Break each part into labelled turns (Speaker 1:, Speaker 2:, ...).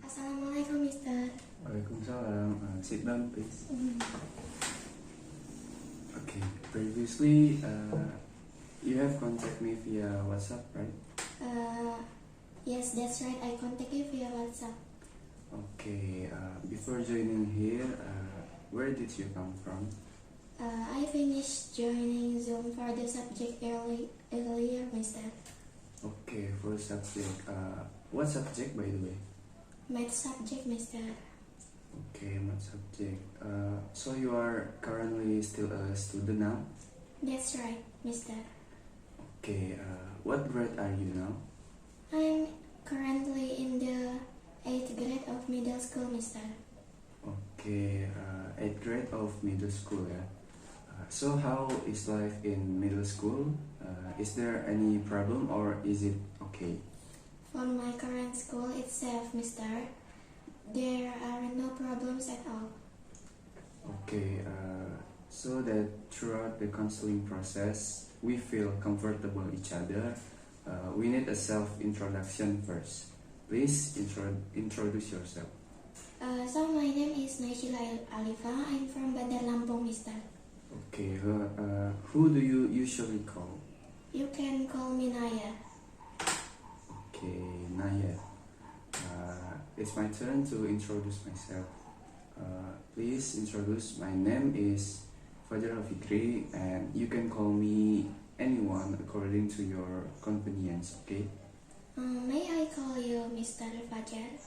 Speaker 1: Assalamualaikum, Mister.
Speaker 2: Waalaikumsalam. Sit down, please. Okay. Previously, you have contacted me via WhatsApp, right?
Speaker 1: Yes, that's right. I contact you via WhatsApp.
Speaker 2: Okay. Before joining here, where did you come from?
Speaker 1: I finished joining Zoom for the subject earlier, Mister.
Speaker 2: Okay, for subject. What subject, by the way?
Speaker 1: Math subject, Mister.
Speaker 2: Okay, math subject. So you are currently still a student now?
Speaker 1: That's right, Mister.
Speaker 2: Okay. What grade are you now?
Speaker 1: I'm currently in the 8th grade of middle school, Mister.
Speaker 2: Okay, 8th grade of middle school, yeah. So how is life in middle school? Is there any problem or is it okay?
Speaker 1: For my current school itself, Mister, there are no problems at all.
Speaker 2: Okay, so that throughout the counseling process, we feel comfortable each other. We need a self-introduction first. Please introduce yourself.
Speaker 1: So my name is Naishila Alifa. I'm from Bandar Lampung, Mister.
Speaker 2: Okay, who do you usually call?
Speaker 1: You can call me Naya.
Speaker 2: Okay, Naya. It's my turn to introduce myself. Please introduce. My name is Fajar Al Fikri, and you can call me anyone according to your convenience. Okay.
Speaker 1: May I call you Mr. Fajar?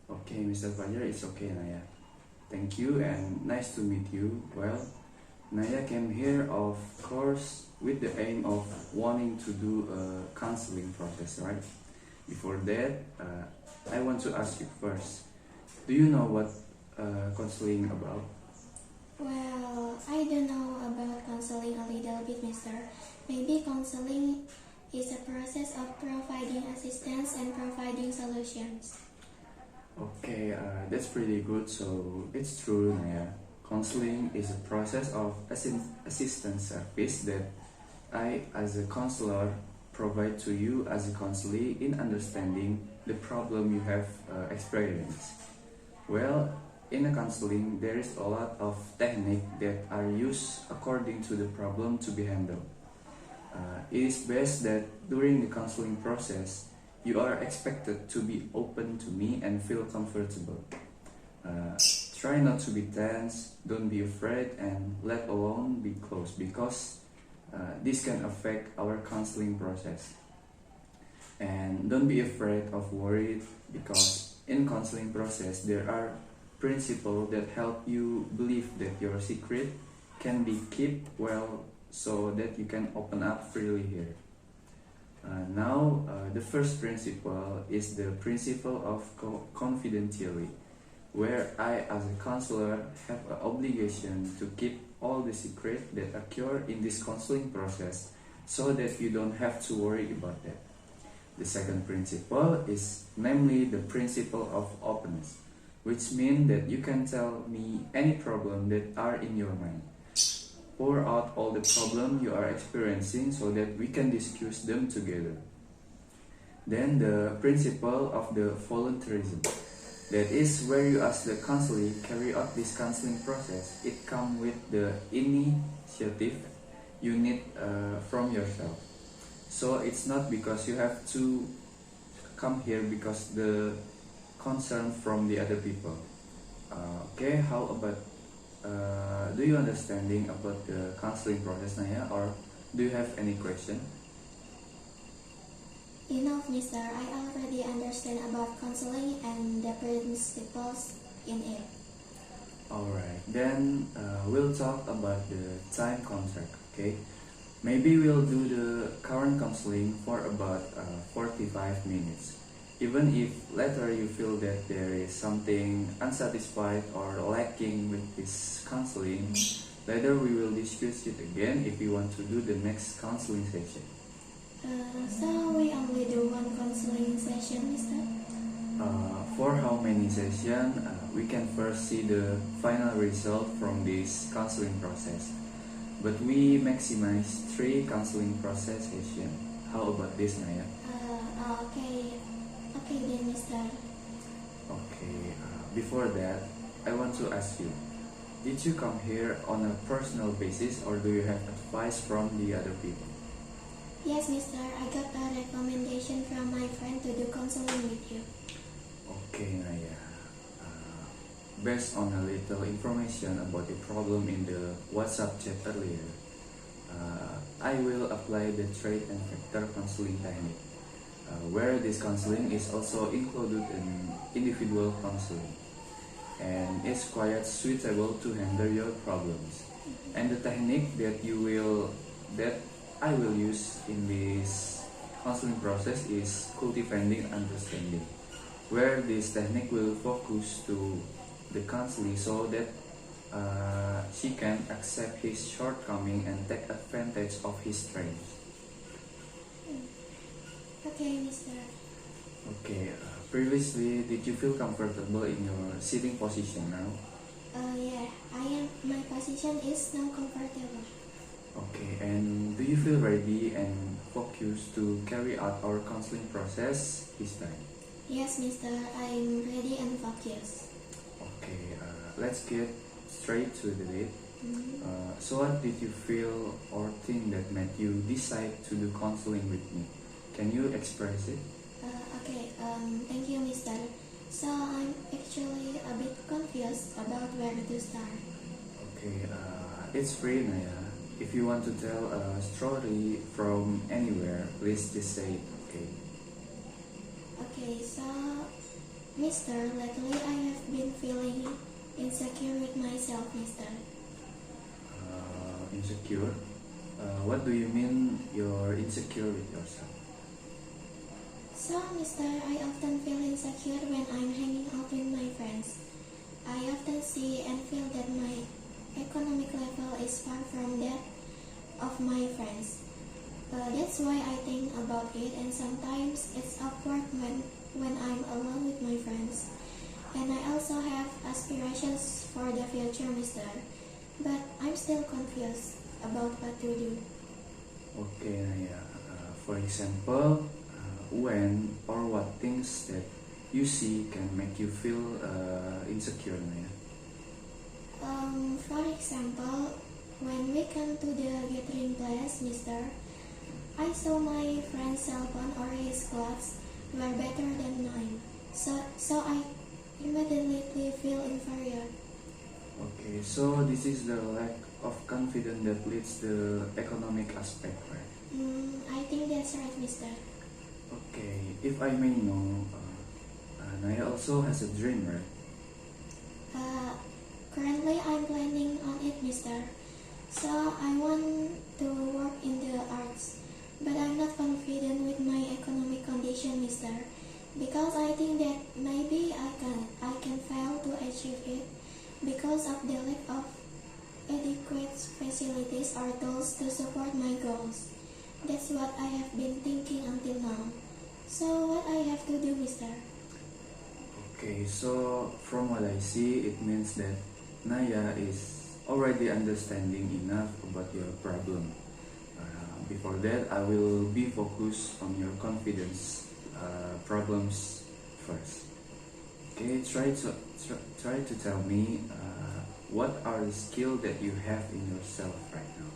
Speaker 2: Okay, Mr. Fajar, it's okay, Naya. Thank you and nice to meet you. Well, Naya came here, of course, with the aim of wanting to do a counseling process, right? Before that, I want to ask you first, do you know what counseling about?
Speaker 1: Well, I don't know about counseling a little bit, Mister. Maybe counseling is a process of providing assistance and providing solutions.
Speaker 2: Okay, that's pretty good. So it's true, Naya. Counseling is a process of assistance service that I, as a counselor, provide to you as a counselee in understanding the problem you have experienced. Well, in a counseling, there is a lot of technique that are used according to the problem to be handled. It is best that during the counseling process, you are expected to be open to me and feel comfortable. Try not to be tense, don't be afraid, and let alone be close, because this can affect our counseling process. And don't be afraid of worried, because in counseling process there are principles that help you believe that your secret can be kept well, so that you can open up freely here. Now, the first principle is the principle of confidentiality, where I, as a counselor, have an obligation to keep all the secrets that occur in this counseling process, so that you don't have to worry about that. The second principle is namely the principle of openness, which means that you can tell me any problem that are in your mind. Pour out all the problems you are experiencing so that we can discuss them together. Then the principle of the voluntarism. That is where you as the counselee carry out this counseling process. It comes with the initiative you need from yourself. So it's not because you have to come here because the concern from the other people. Okay, how about do you understanding about the counseling process, Naya, or do you have any question?
Speaker 1: Enough, Mister. I already understand about counseling and the principles in it.
Speaker 2: Alright, then we'll talk about the time contract, okay? Maybe we'll do the current counseling for about 45 minutes. Even if later you feel that there is something unsatisfied or lacking with this counseling, later we will discuss it again if you want to do the next counseling session.
Speaker 1: So we only do one counseling session, Mister?
Speaker 2: For how many sessions, we can first see the final result from this counseling process. But we maximize 3 counseling process sessions. How about this, Naya?
Speaker 1: Okay then, Mister.
Speaker 2: Okay. Okay, before that, I want to ask you, did you come here on a personal basis or do you have advice from the other people?
Speaker 1: Yes, mister, I got a recommendation from my friend to do counseling with you.
Speaker 2: Okay, Naya. Based on a little information about the problem in the WhatsApp chat earlier, I will apply the trait and factor counseling technique, where this counseling is also included in individual counseling, and it's quite suitable to handle your problems. And the technique that I will use in this counseling process is cultivating understanding, where this technique will focus to the counselee so that she can accept his shortcoming and take advantage of his strengths.
Speaker 1: Okay, mister.
Speaker 2: Okay, previously, did you feel comfortable in your sitting position now?
Speaker 1: Yeah, my position is now comfortable.
Speaker 2: Okay, and do you feel ready and focused to carry out our counseling process this time?
Speaker 1: Yes, mister, I'm ready and focused.
Speaker 2: Okay, let's get straight to the date. So what did you feel or think that made you decide to do counseling with me? Can you express it?
Speaker 1: Okay, thank you, mister. So I'm actually a bit confused about where to start.
Speaker 2: Okay, it's free, Naya. If you want to tell a story from anywhere, please just say it, okay?
Speaker 1: Okay, so, mister, lately I have been feeling insecure with myself, mister.
Speaker 2: Insecure? What do you mean you're insecure with yourself?
Speaker 1: So, mister, I often feel insecure when I'm hanging out with my friends. I often see and feel that my economic level is far from that of my friends. That's why I think about it, and sometimes it's awkward when I'm alone with my friends. And I also have aspirations for the future, mister. But I'm still confused about what to do.
Speaker 2: Okay, Naya. For example, when or what things that you see can make you feel insecure, Naya?
Speaker 1: For example, when we come to the gathering place, mister, I saw my friend's cell phone or his clothes were better than mine. So I immediately feel inferior.
Speaker 2: Okay, so this is the lack of confidence that leads the economic aspect, right?
Speaker 1: I think that's right, mister.
Speaker 2: Okay, if I may know, Naya also has a dream, right?
Speaker 1: Currently I'm planning on it, mister. So I want to work in the arts, but I'm not confident with my economic condition, mister, because I think that maybe I can fail to achieve it because of the lack of adequate facilities or tools to support my goals. That's what I have been thinking until now. So what I have to do, mister?
Speaker 2: Okay, so from what I see, it means that Naya is already understanding enough about your problem. Before that, I will be focused on your confidence problems first. Okay, try to tell me what are the skills that you have in yourself right now.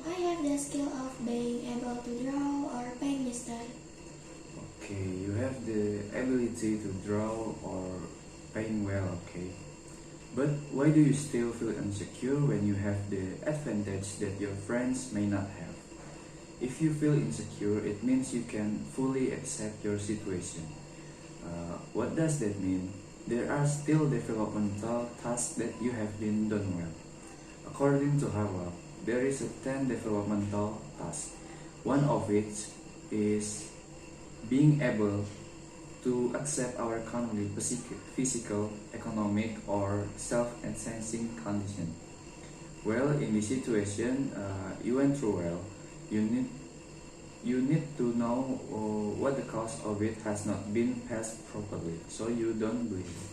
Speaker 1: I have the skill of being able to draw or paint, mister.
Speaker 2: Okay, you have the ability to draw or paint well, okay. But why do you still feel insecure when you have the advantage that your friends may not have? If you feel insecure, it means you can fully accept your situation. What does that mean? There are still developmental tasks that you have been done well. According to Harvard, there is a 10 developmental tasks. One of which is being able to accept our currently physical, economic, or self-enhancing condition. Well, in this situation, you went through well. You need to know what the cause of it has not been passed properly, so you don't blame it.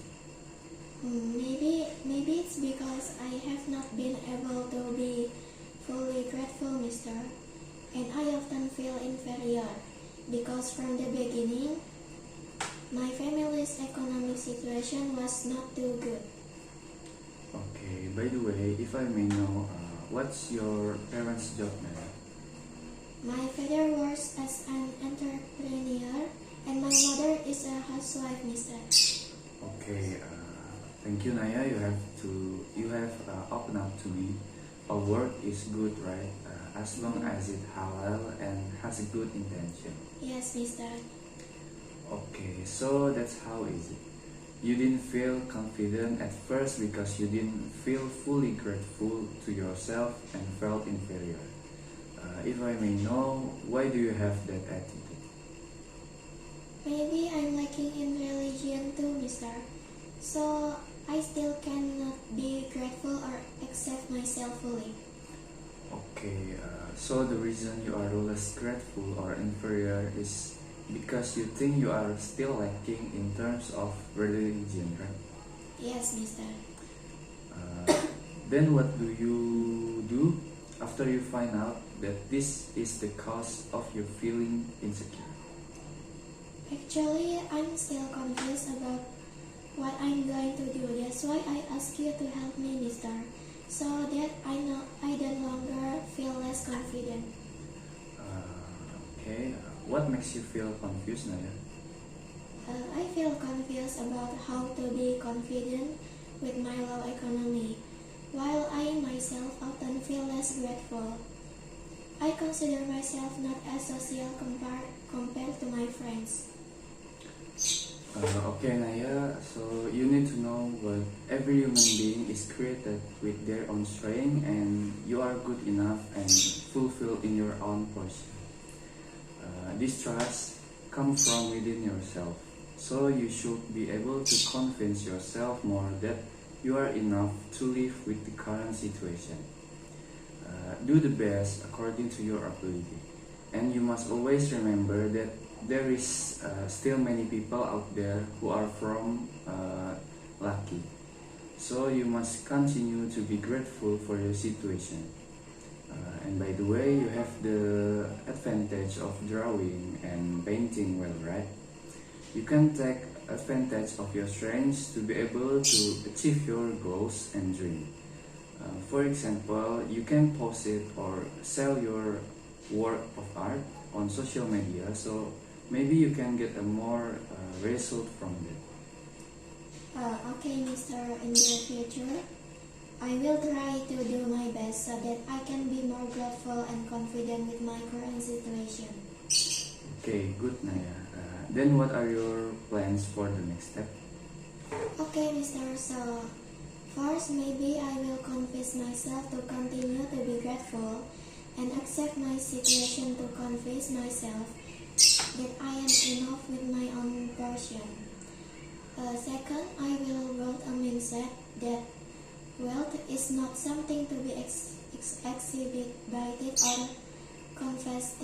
Speaker 1: Maybe it's because I have not been able to be fully grateful, mister, and I often feel inferior because from the beginning My family's economic situation was not too good.
Speaker 2: Okay, by the way, if I may know, what's your parents' job now?
Speaker 1: My father works as an entrepreneur and my mother is a housewife, Mister.
Speaker 2: Okay, thank you, Naya. You have opened up to me. Our work is good, right? As long as it halal and has a good intention.
Speaker 1: Yes, Mister.
Speaker 2: Okay, so that's how is it? You didn't feel confident at first because you didn't feel fully grateful to yourself and felt inferior. If I may know, why do you have that attitude?
Speaker 1: Maybe I'm lacking in religion too, Mister. So I still cannot be grateful or accept myself fully.
Speaker 2: Okay, so the reason you are less grateful or inferior is because you think you are still lacking in terms of religion, right?
Speaker 1: Yes, Mister.
Speaker 2: Then what do you do after you find out that this is the cause of your feeling insecure?
Speaker 1: Actually, I'm still confused about what I'm going to do. That's why I ask you to help me, Mister, so that I no longer feel less confident.
Speaker 2: Okay, what makes you feel confused, Naya?
Speaker 1: I feel confused about how to be confident with my low economy, while I myself often feel less grateful. I consider myself not as social compared to my friends.
Speaker 2: Okay, Naya, so you need to know that every human being is created with their own strength and you are good enough and fulfilled in your own portion. This trust comes from within yourself, so you should be able to convince yourself more that you are enough to live with the current situation. Do the best according to your ability, and you must always remember that there is still many people out there who are from lucky. So you must continue to be grateful for your situation. And by the way, you have the advantage of drawing and painting well, right? You can take advantage of your strengths to be able to achieve your goals and dreams. For example, you can post it or sell your work of art on social media, so maybe you can get a more result from that.
Speaker 1: Okay, Mister, in the future, I will try to do my best so that I can be more grateful and confident with my current situation.
Speaker 2: Okay, good, Naya. Then what are your plans for the next step?
Speaker 1: Okay, Mister, so first maybe I will convince myself to continue to be grateful and accept my situation to convince myself that I am enough with my own portion. Second, I will build a mindset that wealth is not something to be exhibited or confessed.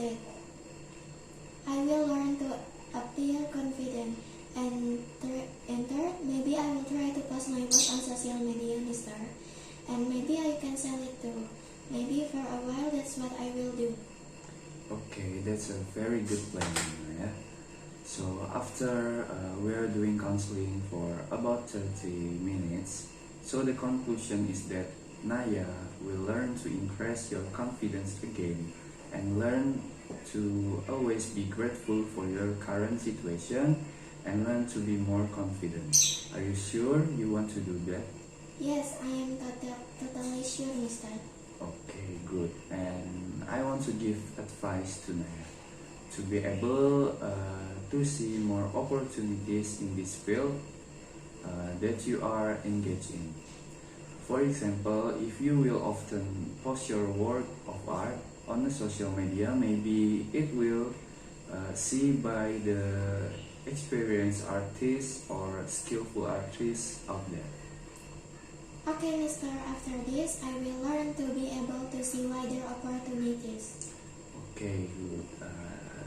Speaker 1: I will learn to appear confident. And third, maybe I will try to post my work on social media, Mister. And maybe I can sell it too. Maybe for a while that's what I will do.
Speaker 2: Okay, that's a very good plan, Naya. So after we are doing counseling for about 30 minutes, so the conclusion is that Naya will learn to increase your confidence again and learn to always be grateful for your current situation and learn to be more confident. Are you sure you want to do that?
Speaker 1: Yes, I am totally sure, Mister.
Speaker 2: Okay, good. And I want to give advice to Naya to be able to see more opportunities in this field that you are engaged in. For example, if you will often post your work of art on the social media, maybe it will see by the experienced artists or skillful artists out there.
Speaker 1: Okay, Mister, after this, I will learn to be able to see wider opportunities.
Speaker 2: Okay, good.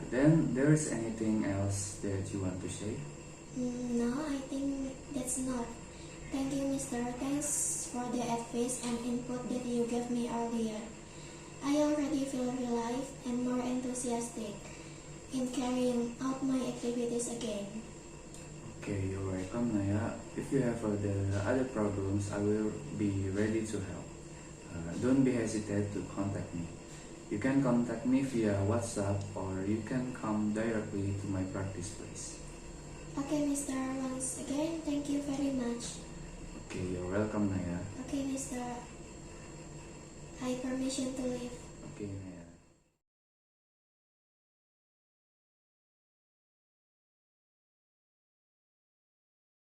Speaker 2: Then there is anything else that you want to say?
Speaker 1: No, I think that's not. Thank you, Mister. Thanks for the advice and input that you gave me earlier. I already feel relieved and more enthusiastic in carrying out my activities again.
Speaker 2: Okay, you're welcome, Naya. If you have the other problems, I will be ready to help. Don't be hesitant to contact me. You can contact me via WhatsApp or you can come directly to my practice place.
Speaker 1: Okay, Mr. Once again, thank you very much.
Speaker 2: Okay, you're welcome, Naya.
Speaker 1: Okay, Mr. I permission to leave.
Speaker 2: Okay, Naya.